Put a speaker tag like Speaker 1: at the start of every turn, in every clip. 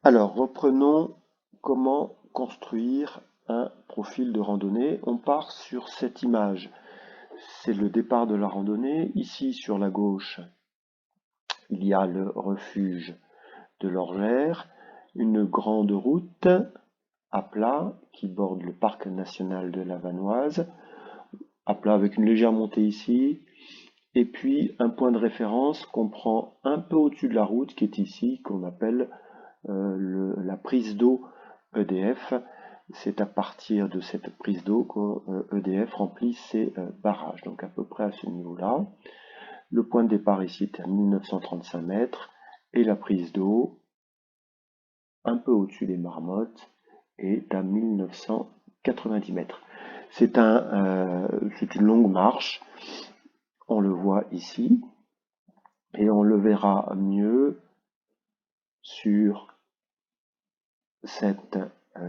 Speaker 1: Alors, reprenons comment construire un profil de randonnée. On part sur cette image. C'est le départ de la randonnée. Ici, sur la gauche, il y a le refuge de l'Orgère, une grande route à plat qui borde le parc national de la Vanoise, à plat avec une légère montée ici, et puis un point de référence qu'on prend un peu au-dessus de la route, qui est ici, qu'on appelle la prise d'eau EDF. C'est à partir de cette prise d'eau qu'EDF remplit ses barrages, donc à peu près à ce niveau-là. Le point de départ ici est à 1935 mètres, et la prise d'eau, un peu au-dessus des marmottes, est à 1990 mètres. C'est une longue marche, on le voit ici, et on le verra mieux sur cette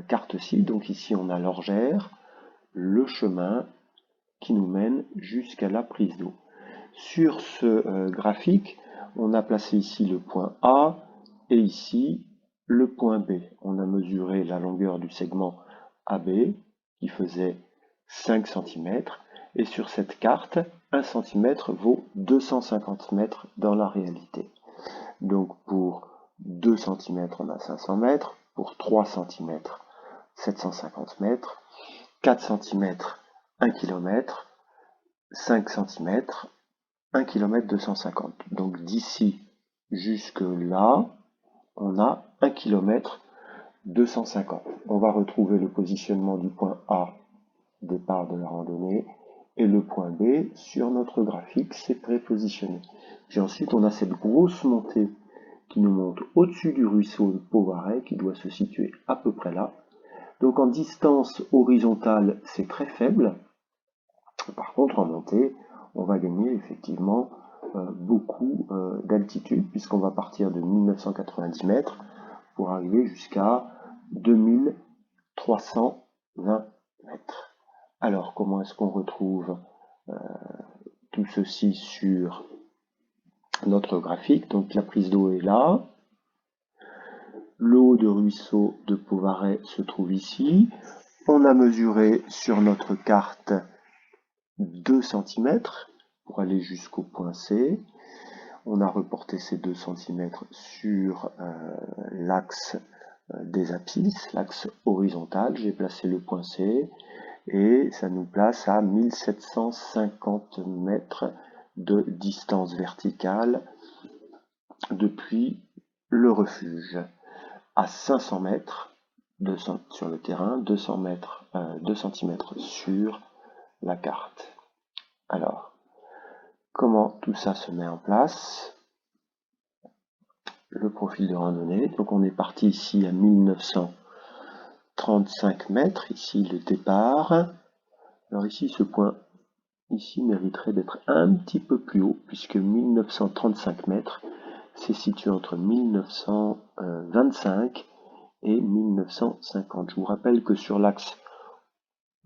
Speaker 1: carte-ci. Donc ici on a l'Orgère, le chemin qui nous mène jusqu'à la prise d'eau. Sur ce graphique, on a placé ici le point A et ici le point B. On a mesuré la longueur du segment AB qui faisait 5 cm, et sur cette carte, 1 cm vaut 250 mètres dans la réalité. Donc pour 2 cm, on a 500 mètres, pour 3 cm, 750 mètres, 4 cm, 1 km, 5 cm, 1 km 250. Donc d'ici jusque là, on a 1 km 250. On va retrouver le positionnement du point A, départ de la randonnée, et le point B sur notre graphique, c'est prépositionné. Puis ensuite, on a cette grosse montée qui nous monte au-dessus du ruisseau de Pauvaret, qui doit se situer à peu près là. Donc en distance horizontale, c'est très faible. Par contre, en montée, on va gagner effectivement beaucoup d'altitude, puisqu'on va partir de 1990 mètres pour arriver jusqu'à 2320 mètres. Alors, comment est-ce qu'on retrouve tout ceci sur notre graphique? Donc la prise d'eau est là. Le haut de ruisseau de Pauvaret se trouve ici. On a mesuré sur notre carte 2 cm pour aller jusqu'au point C. On a reporté ces 2 cm sur l'axe des abscisses, l'axe horizontal. J'ai placé le point C et ça nous place à 1750 mètres de distance verticale depuis le refuge. À 500 mètres sur le terrain, 2 cm sur la carte. Alors, comment tout ça se met en place? Le profil de randonnée. Donc on est parti ici à 1935 mètres, ici le départ. Alors ici, ce point ici mériterait d'être un petit peu plus haut, puisque 1935 mètres, c'est situé entre 1925 et 1950. Je vous rappelle que sur l'axe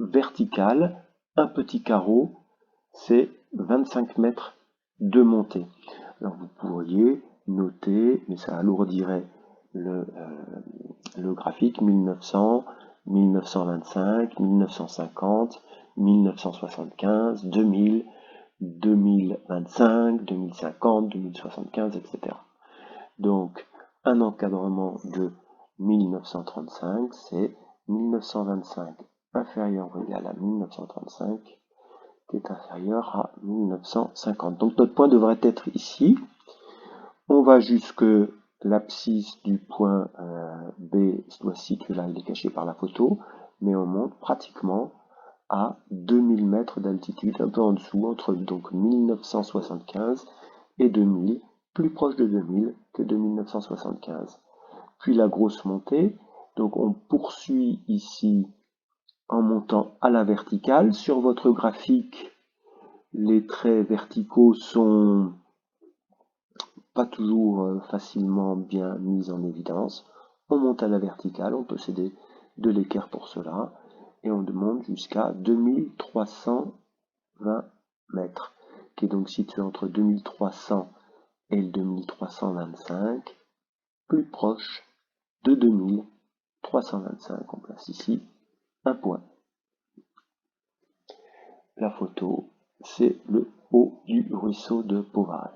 Speaker 1: vertical, un petit carreau, c'est 25 mètres de montée. Alors vous pourriez noter, mais ça alourdirait le graphique, 1900, 1925, 1950, 1975, 2000, 2025, 2050, 2075, etc. Donc, un encadrement de 1935, c'est 1925 inférieur ou égal à 1935, qui est inférieur à 1950. Donc notre point devrait être ici. On va jusque l'abscisse du point B doit se situer là, il est caché par la photo, mais on monte pratiquement à 2000 mètres d'altitude, un peu en dessous, entre donc 1975 et 2000, plus proche de 2000 que de 1975. Puis la grosse montée, donc on poursuit ici en montant à la verticale. Sur votre graphique, les traits verticaux sont pas toujours facilement bien mis en évidence. On monte à la verticale, on possède de l'équerre pour cela, et on monte jusqu'à 2320 mètres, qui est donc situé entre 2300 et le 2325, plus proche de 2325. On place ici un point. La photo, c'est le haut du ruisseau de Pauvaret.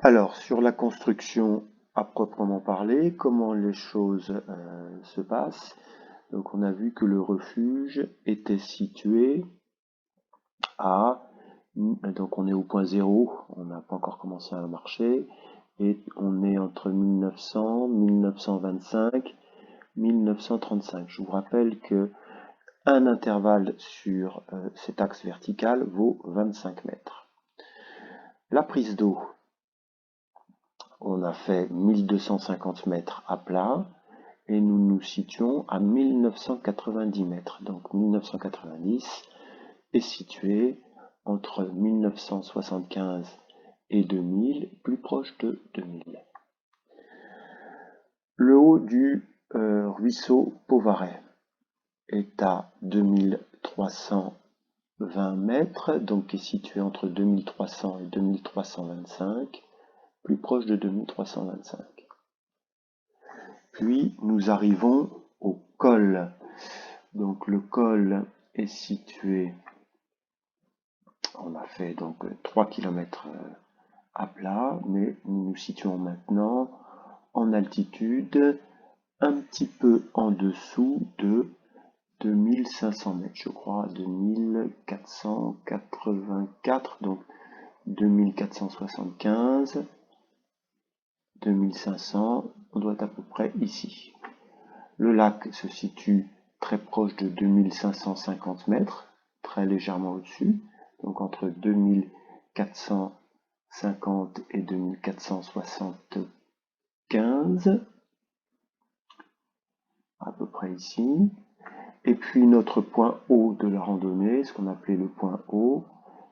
Speaker 1: Alors, sur la construction à proprement parler, comment les choses se passent. Donc, on a vu que le refuge était situé à... Donc, on est au point 0, on n'a pas encore commencé à marcher, et on est entre 1900, 1925, 1935. Je vous rappelle que un intervalle sur cet axe vertical vaut 25 mètres. La prise d'eau, on a fait 1250 mètres à plat et nous nous situons à 1990 mètres. Donc 1990 est situé entre 1975 et 2000, plus proche de 2000. Le haut du ruisseau Pauvaret est à 2320 mètres, donc est situé entre 2300 et 2325, plus proche de 2325. Puis nous arrivons au col. Donc le col est situé, on a fait donc 3 km à plat, mais nous nous situons maintenant en altitude un petit peu en dessous de 2500 mètres, je crois, 2484, donc 2475, 2500, on doit être à peu près ici. Le lac se situe très proche de 2550 mètres, très légèrement au-dessus, donc entre 2450 et 2475, à peu près ici. Et puis notre point haut de la randonnée, ce qu'on appelait le point haut,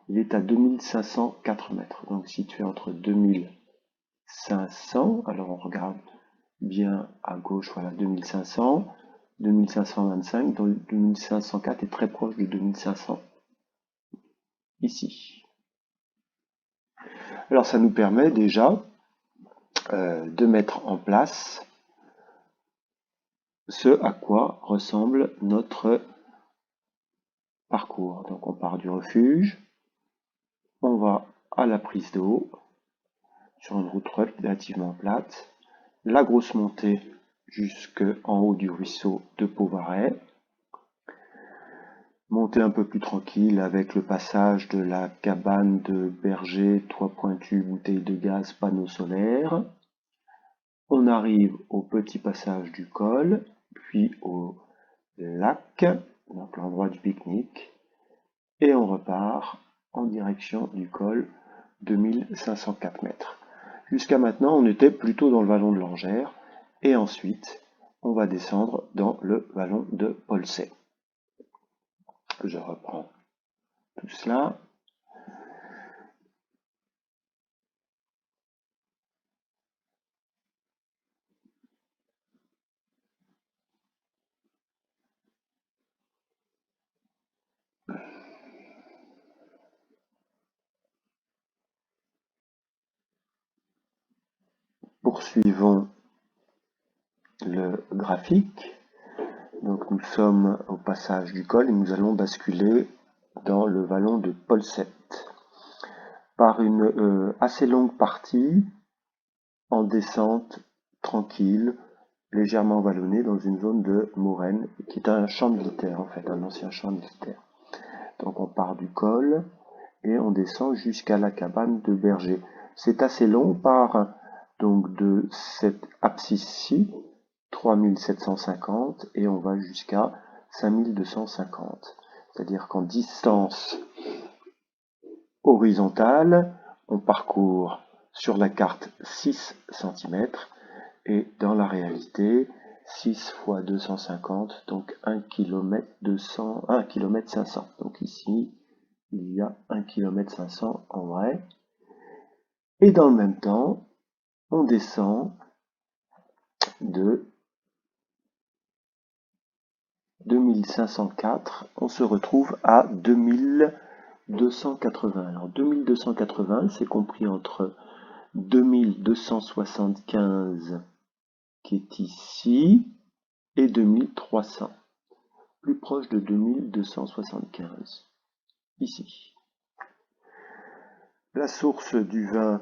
Speaker 1: il est à 2504 mètres, donc situé entre 2500, alors on regarde bien à gauche, voilà, 2500, 2525, donc 2504 est très proche de 2500, ici. Alors ça nous permet déjà de mettre en place ce à quoi ressemble notre parcours. Donc on part du refuge, on va à la prise d'eau, sur une route relativement plate, la grosse montée jusqu'en haut du ruisseau de Pauvaret, montée un peu plus tranquille avec le passage de la cabane de berger, toit pointu, bouteille de gaz, panneaux solaires. On arrive au petit passage du col, puis au lac, donc l'endroit du pique-nique, et on repart en direction du col 2504 mètres. Jusqu'à maintenant, on était plutôt dans le vallon de l'Angers, et ensuite, on va descendre dans le vallon de Polsey. Je reprends tout cela. Poursuivons le graphique. Donc nous sommes au passage du col et nous allons basculer dans le vallon de Polsey. Par une assez longue partie en descente tranquille, légèrement vallonnée dans une zone de moraine qui est un champ militaire en fait, un ancien champ militaire. Donc on part du col et on descend jusqu'à la cabane de berger. C'est assez long, on part donc de cette abscisse-ci, 3750, et on va jusqu'à 5250. C'est-à-dire qu'en distance horizontale, on parcourt sur la carte 6 cm et dans la réalité 6 fois 250, donc 1 km 200, 1 km 500. Donc ici, il y a 1 km 500 en vrai. Et dans le même temps, on descend de 2504, on se retrouve à 2280. Alors 2280, c'est compris entre 2275 qui est ici et 2300, plus proche de 2275, ici. La source du vin,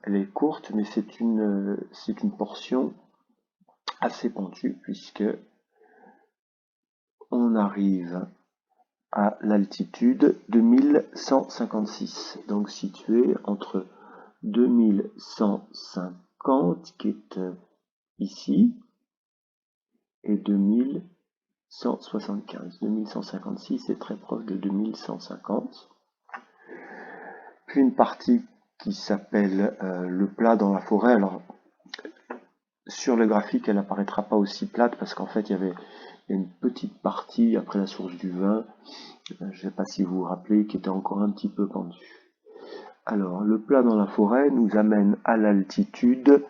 Speaker 1: elle est courte, mais c'est une portion assez pentue puisque on arrive à l'altitude de 2156, donc situé entre 2150 qui est ici et 2175. 2156 est très proche de 2150. Puis une partie qui s'appelle le plat dans la forêt. Alors sur le graphique, elle n'apparaîtra pas aussi plate parce qu'en fait il y avait une petite partie après la source du vin, je ne sais pas si vous vous rappelez, qui était encore un petit peu pendue. Alors le plat dans la forêt nous amène à l'altitude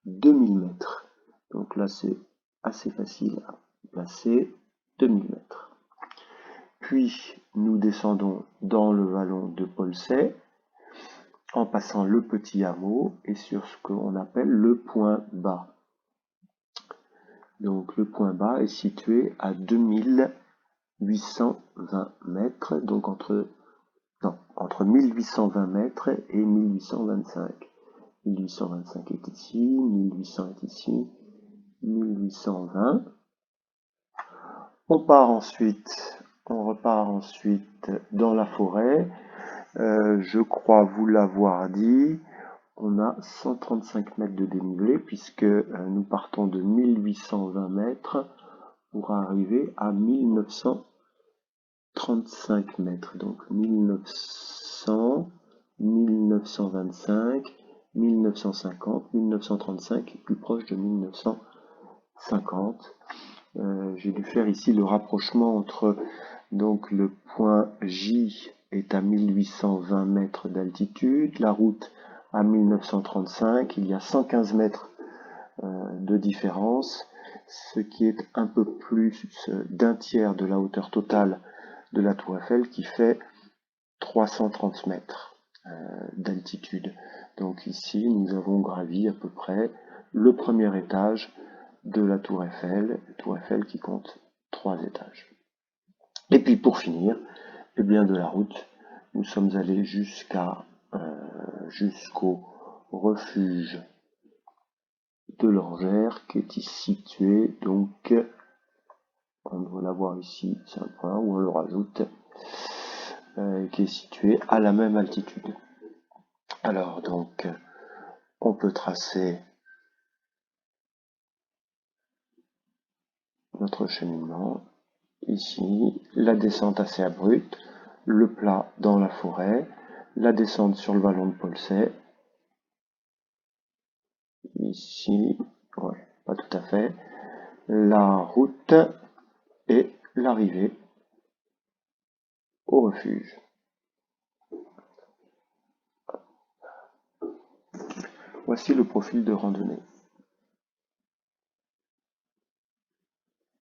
Speaker 1: 2000 mètres. Donc là c'est assez facile à placer, 2000 mètres. Puis nous descendons dans le vallon de Polsey en passant le petit hameau et sur ce qu'on appelle le point bas. Donc le point bas est situé à 2820 mètres, donc entre 1820 mètres et 1825. 1825 est ici, 1800 est ici, 1820. On repart ensuite dans la forêt. Je crois vous l'avoir dit, on a 135 mètres de dénivelé puisque nous partons de 1820 mètres pour arriver à 1935 mètres. Donc 1900, 1925, 1950, 1935, plus proche de 1950. J'ai dû faire ici le rapprochement entre donc le point J est à 1820 mètres d'altitude, la route à 1935, il y a 115 mètres de différence, ce qui est un peu plus d'un tiers de la hauteur totale de la tour Eiffel qui fait 330 mètres d'altitude. Donc ici nous avons gravi à peu près le premier étage de la tour Eiffel qui compte 3 étages. Et puis pour finir, eh bien de la route, nous sommes allés jusqu'au refuge de l'Orgère qui est situé, donc on doit l'avoir ici, c'est un point où on le rajoute, qui est situé à la même altitude. Alors donc on peut tracer notre cheminement. Ici, la descente assez abrupte, le plat dans la forêt, la descente sur le vallon de Polsey. Ici, ouais, pas tout à fait. La route et l'arrivée au refuge. Voici le profil de randonnée.